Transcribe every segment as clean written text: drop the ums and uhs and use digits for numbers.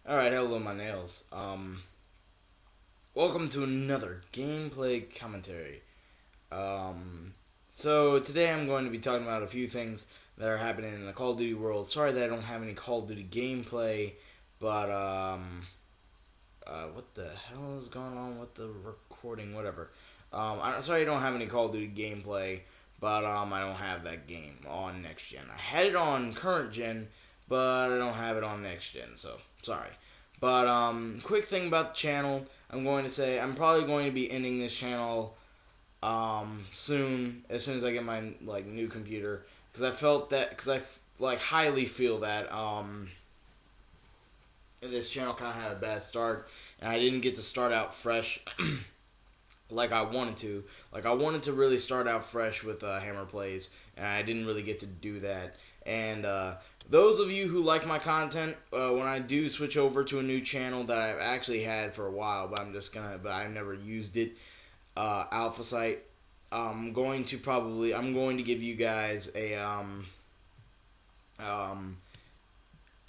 Alright, hello my nails. Welcome to another gameplay commentary. So today I'm going to be talking about a few things that are happening in the Call of Duty world. Sorry that I don't have any Call of Duty gameplay, but, what the hell is going on with the recording? Whatever. I'm sorry I don't have any Call of Duty gameplay, but, I don't have that game on next gen. I had it on current gen, but I don't have it on next gen, so sorry. But quick thing about the channel, I'm going to say I'm probably going to be ending this channel soon, as soon as I get my new computer, because I highly feel that this channel kind of had a bad start, and I didn't get to start out fresh like I wanted to. Like I wanted to really start out fresh with Hammer Plays, and I didn't really get to do that. And those of you who like my content, when I do switch over to a new channel that I've actually had for a while, but I never used it, Alpha Site, I'm going to give you guys a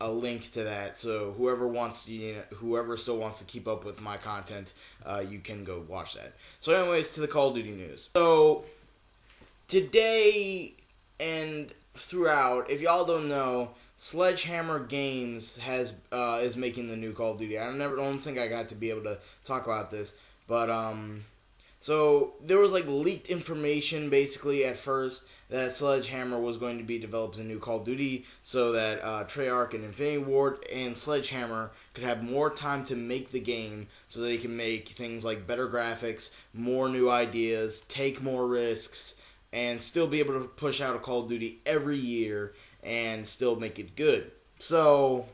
link to that, so whoever still wants to keep up with my content, you can go watch that. So anyways, to the Call of Duty news. So today and throughout, if y'all don't know, Sledgehammer Games is making the new Call of Duty. Don't think I got to be able to talk about this, but so there was leaked information basically at first that Sledgehammer was going to be developing a new Call of Duty so that Treyarch and Infinity Ward and Sledgehammer could have more time to make the game, so they can make things like better graphics, more new ideas, take more risks, and still be able to push out a Call of Duty every year and still make it good. So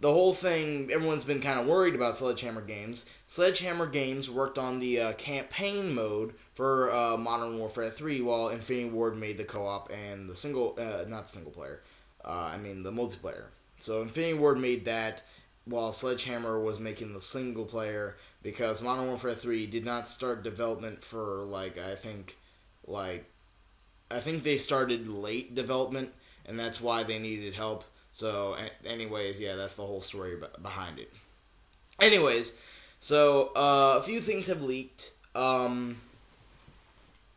the whole thing, everyone's been kind of worried about Sledgehammer Games. Sledgehammer Games worked on the campaign mode for Modern Warfare 3, while Infinity Ward made the co-op and the the multiplayer. So Infinity Ward made that, while Sledgehammer was making the single player, because Modern Warfare 3 did not start development for, I think they started late development, and that's why they needed help. So, anyways, yeah, that's the whole story behind it. Anyways, so, a few things have leaked. There's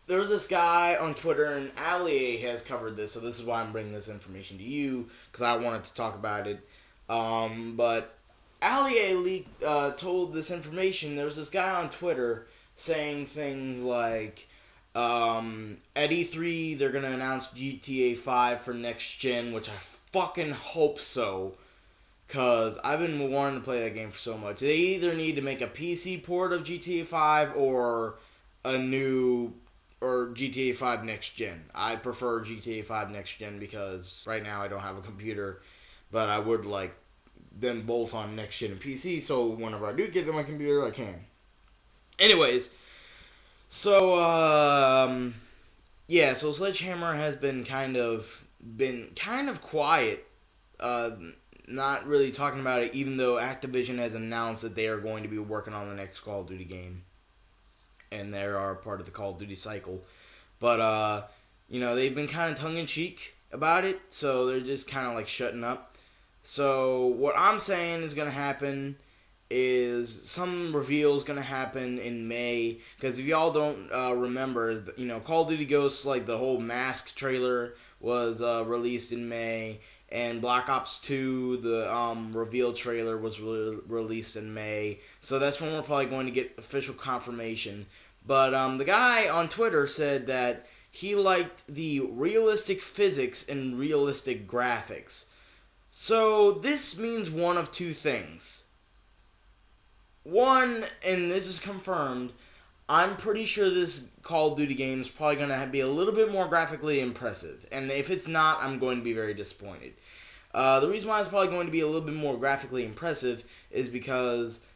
this guy on Twitter, and Ali has covered this, so this is why I'm bringing this information to you, because I wanted to talk about it. But Ali told this information. There's this guy on Twitter saying things like, at E3, they're going to announce GTA 5 for next gen, which I fucking hope so, because I've been wanting to play that game for so much. They either need to make a PC port of GTA 5 or GTA 5 next gen. I prefer GTA 5 next gen because right now I don't have a computer, but I would like them both on next gen and PC, so whenever I do get to my computer, I can. Anyways, so, yeah, so Sledgehammer has been kind of quiet, not really talking about it, even though Activision has announced that they are going to be working on the next Call of Duty game, and they are part of the Call of Duty cycle. But, they've been kind of tongue-in-cheek about it, so they're just kind of shutting up. So, what I'm saying is going to happen is some reveal is going to happen in May, because if y'all don't remember, Call of Duty Ghosts, the whole Mask trailer was released in May, and Black Ops 2, the reveal trailer was released in May, so that's when we're probably going to get official confirmation. But the guy on Twitter said that he liked the realistic physics and realistic graphics. So this means one of two things. One, and this is confirmed, I'm pretty sure this Call of Duty game is probably going to be a little bit more graphically impressive. And if it's not, I'm going to be very disappointed. The reason why it's probably going to be a little bit more graphically impressive is because,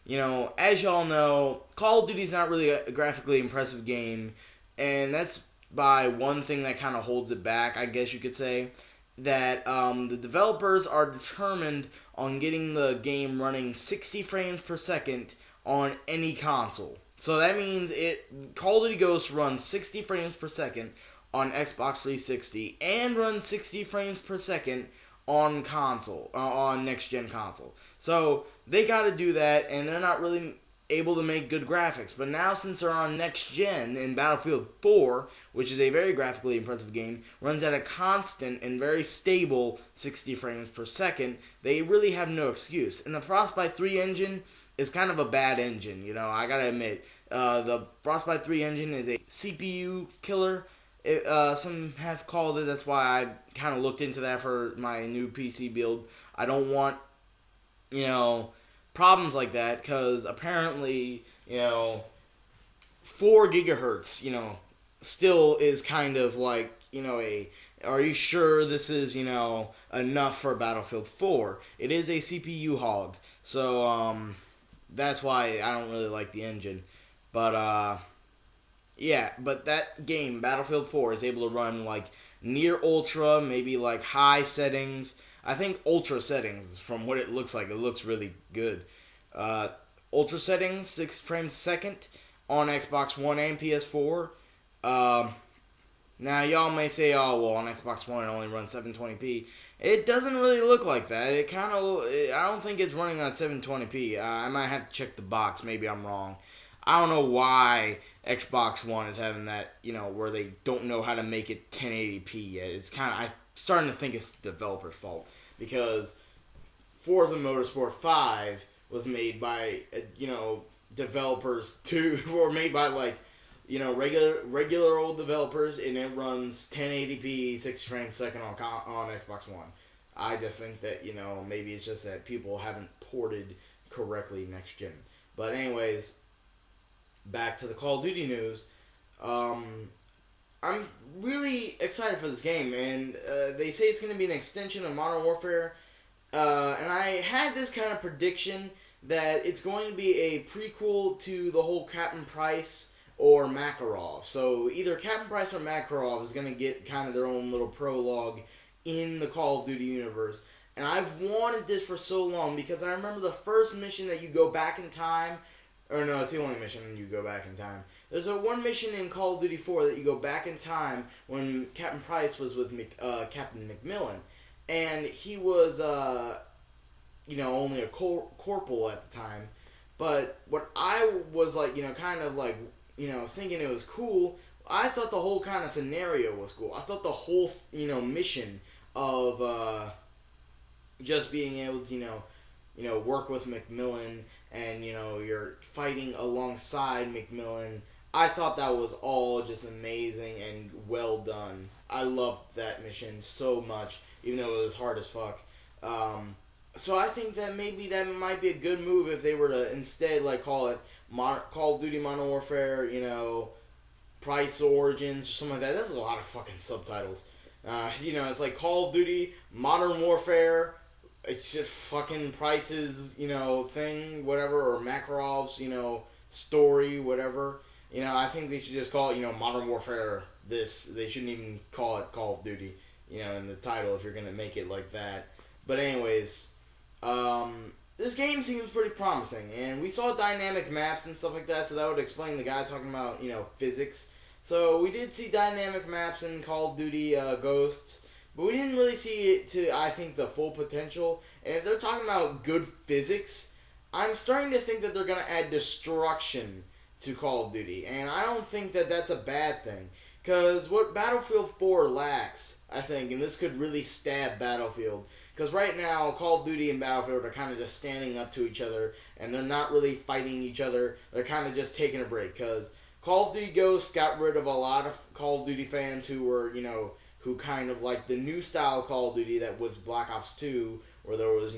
as y'all know, Call of Duty is not really a graphically impressive game. And that's by one thing that kind of holds it back, I guess you could say. That the developers are determined on getting the game running 60 frames per second on any console. So that means Call of Duty Ghosts runs 60 frames per second on Xbox 360 and runs 60 frames per second on console, on next gen console. So they got to do that, and they're not really able to make good graphics. But now, since they're on next gen, in Battlefield 4, which is a very graphically impressive game, runs at a constant and very stable 60 frames per second, they really have no excuse. And the Frostbite 3 engine is kind of a bad engine, I gotta admit. The Frostbite 3 engine is a CPU killer. Some have called it. That's why I kind of looked into that for my new PC build. I don't want, problems like that, because apparently, 4 gigahertz, still is kind of like, are you sure this is, enough for Battlefield 4? It is a CPU hog, so, that's why I don't really like the engine. But, yeah, but that game, Battlefield 4, is able to run, like, near ultra, maybe, like, high settings. I think ultra settings, from what it looks like, it looks really good. Ultra settings, 6 frames a second, on Xbox One and PS4. Now, y'all may say, oh, well, on Xbox One it only runs 720p. It doesn't really look like that. I don't think it's running on 720p. I might have to check the box. Maybe I'm wrong. I don't know why Xbox One is having that, where they don't know how to make it 1080p yet. It's I'm starting to think it's the developer's fault, because Forza Motorsport 5 was made by, developers who were made by, like, regular old developers, and it runs 1080p 60 frames a second on Xbox One. I just think that, maybe it's just that people haven't ported correctly next gen. But anyways, back to the Call of Duty news. I'm really excited for this game, and they say it's going to be an extension of Modern Warfare, and I had this kind of prediction that it's going to be a prequel to the whole Captain Price or Makarov. So either Captain Price or Makarov is going to get kind of their own little prologue in the Call of Duty universe. And I've wanted this for so long, because I remember the first mission that you go back in time, or no, it's the only mission you go back in time. There's one mission in Call of Duty 4 that you go back in time when Captain Price was with Captain McMillan. And he was, only a corporal at the time. But what I was like, kind of like, thinking it was cool, I thought the whole kind of scenario was cool. I thought the whole, mission of just being able to, work with McMillan, and, you're fighting alongside McMillan. I thought that was all just amazing and well done. I loved that mission so much, even though it was hard as fuck. So I think that maybe that might be a good move if they were to instead, like, call it Call of Duty Modern Warfare, Price Origins, or something like that. That's a lot of fucking subtitles. It's like Call of Duty Modern Warfare. It's just fucking Price's, thing, whatever, or Makarov's, story, whatever. I think they should just call it, Modern Warfare this. They shouldn't even call it Call of Duty, in the title, if you're going to make it like that. But anyways, this game seems pretty promising, and we saw dynamic maps and stuff like that, so that would explain the guy talking about, physics. So we did see dynamic maps in Call of Duty Ghosts, but we didn't really see it to, I think, the full potential. And if they're talking about good physics, I'm starting to think that they're going to add destruction to Call of Duty. And I don't think that that's a bad thing. Because what Battlefield 4 lacks, I think, and this could really stab Battlefield, because right now, Call of Duty and Battlefield are kind of just standing up to each other, and they're not really fighting each other. They're kind of just taking a break, because Call of Duty Ghosts got rid of a lot of Call of Duty fans who were, who kind of like the new style Call of Duty that was Black Ops 2, where there was,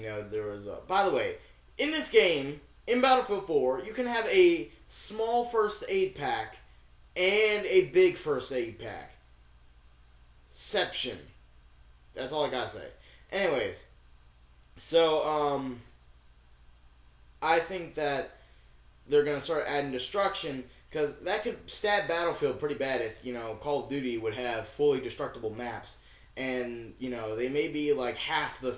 by the way, in this game, in Battlefield 4, you can have a small first aid pack and a big first aid pack. Ception. That's all I gotta say. Anyways, so, I think that they're gonna start adding destruction, because that could stab Battlefield pretty bad if, Call of Duty would have fully destructible maps. And, they may be like half the,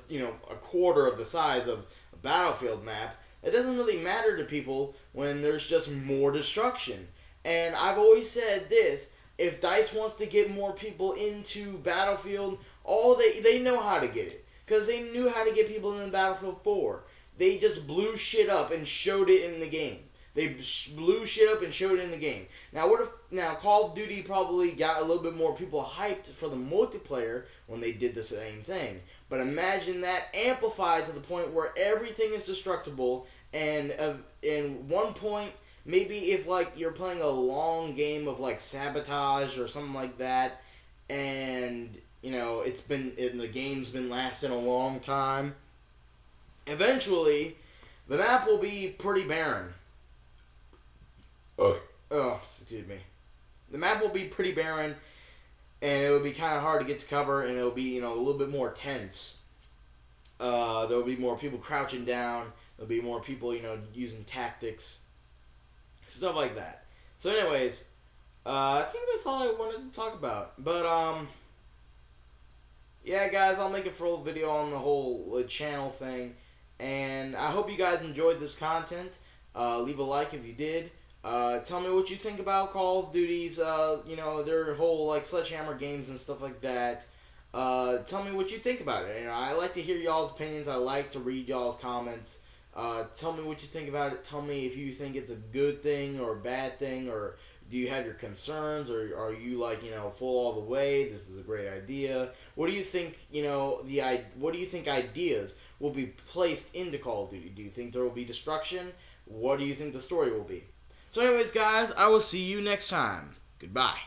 a quarter of the size of a Battlefield map. It doesn't really matter to people when there's just more destruction. And I've always said this, if DICE wants to get more people into Battlefield, they know how to get it. because they knew how to get people in Battlefield 4. They just blew shit up and showed it in the game. They blew shit up and showed it in the game. Now Call of Duty probably got a little bit more people hyped for the multiplayer when they did the same thing. But imagine that amplified to the point where everything is destructible, and in one point, maybe if like you're playing a long game of like Sabotage or something like that, and the game's been lasting a long time, eventually the map will be pretty barren. Oh, excuse me. The map will be pretty barren, and it will be kind of hard to get to cover, and it'll be, a little bit more tense. There'll be more people crouching down. There'll be more people, using tactics. Stuff like that. So anyways, I think that's all I wanted to talk about. But, yeah, guys, I'll make a full video on the whole channel thing. And I hope you guys enjoyed this content. Leave a like if you did. Tell me what you think about Call of Duty's, their whole, Sledgehammer games and stuff like that. Tell me what you think about it. I like to hear y'all's opinions. I like to read y'all's comments. Tell me what you think about it. Tell me if you think it's a good thing or a bad thing, or do you have your concerns, or are you full all the way? This is a great idea. What do you think? What do you think ideas will be placed into Call of Duty? Do you think there will be destruction? What do you think the story will be? So anyways, guys, I will see you next time. Goodbye.